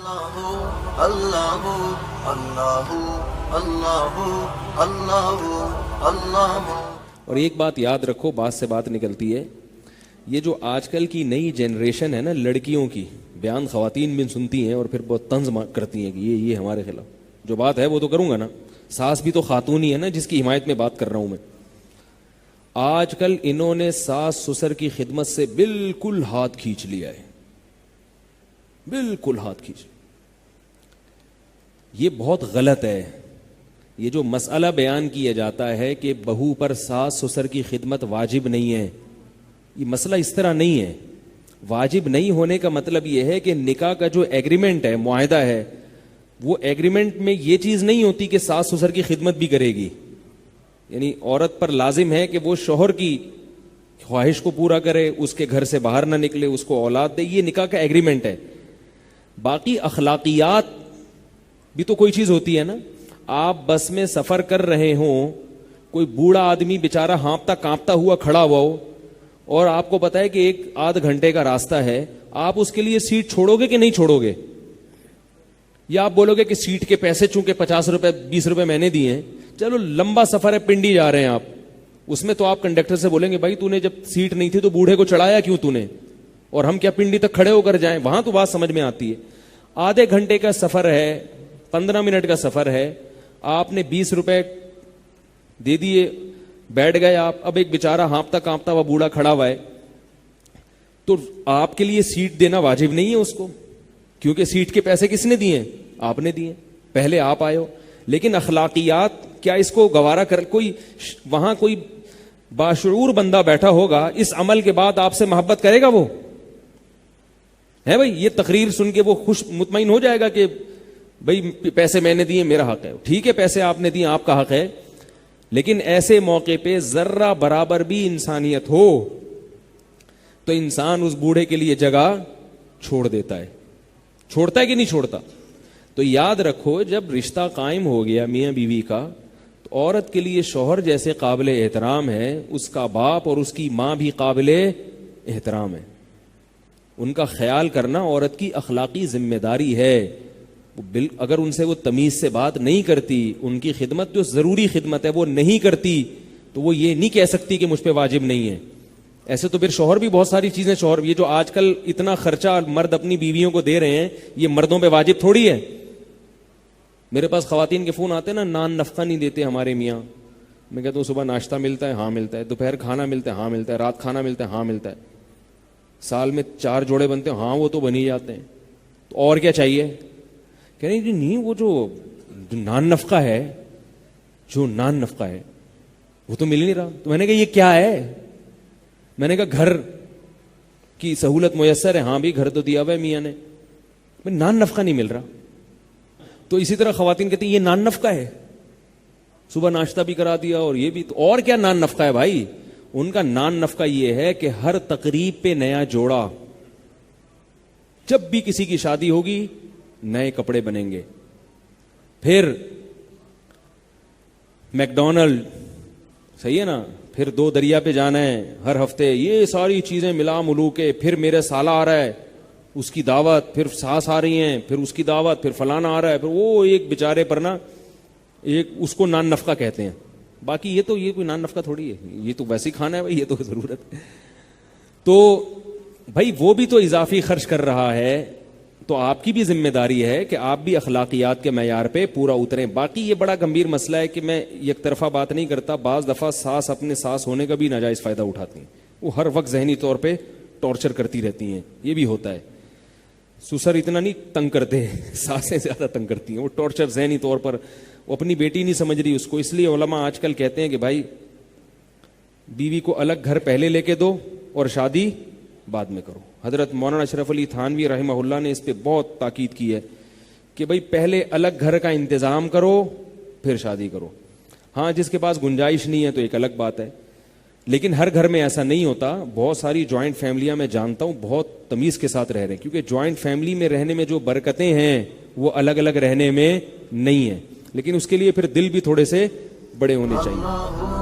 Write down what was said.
اللہ اللہ اللہ اللہ اللہ۔ اور ایک بات یاد رکھو، بات سے بات نکلتی ہے، یہ جو آج کل کی نئی جنریشن ہے نا لڑکیوں کی، بیان خواتین بھی سنتی ہیں اور پھر بہت طنز کرتی ہیں کہ یہ ہمارے خلاف، جو بات ہے وہ تو کروں گا نا، ساس بھی تو خاتون ہی ہے نا جس کی حمایت میں بات کر رہا ہوں میں۔ آج کل انہوں نے ساس سسر کی خدمت سے بالکل ہاتھ کھینچ لیا ہے، بالکل ہاتھ کھینچ۔ یہ بہت غلط ہے۔ یہ جو مسئلہ بیان کیا جاتا ہے کہ بہو پر ساس سسر کی خدمت واجب نہیں ہے، یہ مسئلہ اس طرح نہیں ہے۔ واجب نہیں ہونے کا مطلب یہ ہے کہ نکاح کا جو ایگریمنٹ ہے، معاہدہ ہے، وہ ایگریمنٹ میں یہ چیز نہیں ہوتی کہ ساس سسر کی خدمت بھی کرے گی، یعنی عورت پر لازم ہے کہ وہ شوہر کی خواہش کو پورا کرے، اس کے گھر سے باہر نہ نکلے، اس کو اولاد دے، یہ نکاح کا ایگریمنٹ ہے۔ باقی اخلاقیات بھی تو کوئی چیز ہوتی ہے نا۔ آپ بس میں سفر کر رہے ہوں، کوئی بوڑھا آدمی بیچارہ ہانپتا کانپتا ہوا کھڑا ہوا ہو، اور آپ کو پتا ہے کہ 1-8 گھنٹے کا راستہ ہے، آپ اس کے لیے سیٹ چھوڑو گے کہ نہیں چھوڑو گے؟ یا آپ بولو گے کہ سیٹ کے پیسے چونکہ 50 روپے 20 روپے میں نے دیے ہیں، چلو لمبا سفر ہے، پنڈی جا رہے ہیں آپ، اس میں تو آپ کنڈکٹر سے بولیں گے بھائی تو نے جب سیٹ نہیں تھی تو بوڑھے کو چڑھایا کیوں تو نے، اور ہم کیا پنڈی تک کھڑے ہو کر جائیں؟ وہاں تو بات سمجھ میں آتی ہے۔ آدھے گھنٹے کا سفر ہے، 15 منٹ کا سفر ہے، آپ نے 20 روپے دے دیے، بیٹھ گئے آپ، اب ایک بیچارہ ہانپتا کانپتا ہوا بوڑھا کھڑا ہوا ہے، تو آپ کے لیے سیٹ دینا واجب نہیں ہے اس کو، کیونکہ سیٹ کے پیسے کس نے دیے؟ آپ نے دیے، پہلے آپ آئے ہو۔ لیکن اخلاقیات کیا اس کو گوارا کر، کوئی وہاں کوئی باشعور بندہ بیٹھا ہوگا، اس عمل کے بعد آپ سے محبت کرے گا وہ؟ ہے بھائی، یہ تقریر سن کے وہ خوش مطمئن ہو جائے گا کہ بھئی پیسے میں نے دیے، میرا حق ہے؟ ٹھیک ہے، پیسے آپ نے دیے، آپ کا حق ہے، لیکن ایسے موقع پہ ذرہ برابر بھی انسانیت ہو تو انسان اس بوڑھے کے لیے جگہ چھوڑ دیتا ہے۔ چھوڑتا ہے کہ نہیں چھوڑتا؟ تو یاد رکھو، جب رشتہ قائم ہو گیا میاں بیوی کا، تو عورت کے لیے شوہر جیسے قابل احترام ہے، اس کا باپ اور اس کی ماں بھی قابل احترام ہے۔ ان کا خیال کرنا عورت کی اخلاقی ذمہ داری ہے۔ اگر ان سے وہ تمیز سے بات نہیں کرتی، ان کی خدمت جو ضروری خدمت ہے وہ نہیں کرتی، تو وہ یہ نہیں کہہ سکتی کہ مجھ پہ واجب نہیں ہے۔ ایسے تو پھر شوہر بھی بہت ساری چیزیں، شوہر یہ جو آج کل اتنا خرچہ مرد اپنی بیویوں کو دے رہے ہیں، یہ مردوں پہ واجب تھوڑی ہے۔ میرے پاس خواتین کے فون آتے ہیں نا، نان نفقہ نہیں دیتے ہمارے میاں۔ میں کہتا ہوں صبح ناشتہ ملتا ہے؟ ہاں ملتا ہے۔ دوپہر کھانا ملتا ہے؟ ہاں ملتا ہے۔ رات کھانا ملتا ہے؟ ہاں ملتا ہے۔ سال میں 4 جوڑے بنتے ہیں؟ ہاں وہ تو بن ہی جاتے ہیں۔ تو اور کیا چاہیے؟ کہہ رہے نہیں، وہ جو نان نفقہ ہے، جو نان نفقہ ہے وہ تو مل نہیں رہا۔ تو میں نے کہا یہ کیا ہے؟ میں نے کہا گھر کی سہولت میسر ہے؟ ہاں بھی گھر تو دیا ہوا ہے میاں نے، نان نفقہ نہیں مل رہا۔ تو اسی طرح خواتین کہتی ہیں یہ نان نفقہ ہے، صبح ناشتہ بھی کرا دیا اور یہ بھی، تو اور کیا نان نفقہ ہے بھائی؟ ان کا نان نفقہ یہ ہے کہ ہر تقریب پہ نیا جوڑا، جب بھی کسی کی شادی ہوگی نئے کپڑے بنیں گے، پھر میکڈونلڈ، صحیح ہے نا، پھر 2 دریا پہ جانا ہے ہر ہفتے، یہ ساری چیزیں ملا ملو کے، پھر میرے سالہ آ رہا ہے اس کی دعوت، پھر ساس آ رہی ہیں پھر اس کی دعوت، پھر فلانا آ رہا ہے، پھر وہ ایک بیچارے پر نا ایک اس کو نان نفقہ کہتے ہیں۔ باقی یہ کوئی نان نفقہ تھوڑی ہے، یہ تو ویسے ہی کھانا ہے بھائی، یہ تو ضرورت ہے۔ تو بھائی وہ بھی تو اضافی خرچ کر رہا ہے، تو آپ کی بھی ذمہ داری ہے کہ آپ بھی اخلاقیات کے معیار پہ پورا اتریں۔ باقی یہ بڑا گمبھیر مسئلہ ہے کہ میں یک طرفہ بات نہیں کرتا، بعض دفعہ ساس اپنے ساس ہونے کا بھی ناجائز فائدہ اٹھاتی ہیں، وہ ہر وقت ذہنی طور پہ ٹارچر کرتی رہتی ہیں، یہ بھی ہوتا ہے۔ سسر اتنا نہیں تنگ کرتے، ساسیں زیادہ تنگ کرتی ہیں، وہ ٹارچر ذہنی طور پر، وہ اپنی بیٹی نہیں سمجھ رہی اس کو۔ اس لیے علماء آج کل کہتے ہیں کہ بھائی بیوی کو الگ گھر پہلے لے کے دو اور شادی بعد میں کرو۔ حضرت مولانا اشرف علی تھانوی رحمہ اللہ نے اس پہ بہت تاکید کی ہے کہ بھائی پہلے الگ گھر کا انتظام کرو پھر شادی کرو۔ ہاں جس کے پاس گنجائش نہیں ہے تو ایک الگ بات ہے، لیکن ہر گھر میں ایسا نہیں ہوتا۔ بہت ساری جوائنٹ فیملیاں میں جانتا ہوں بہت تمیز کے ساتھ رہ رہے ہیں، کیونکہ جوائنٹ فیملی میں رہنے میں جو برکتیں ہیں وہ الگ الگ رہنے میں نہیں ہیں، لیکن اس کے لیے پھر دل بھی تھوڑے سے بڑے ہونے چاہیے۔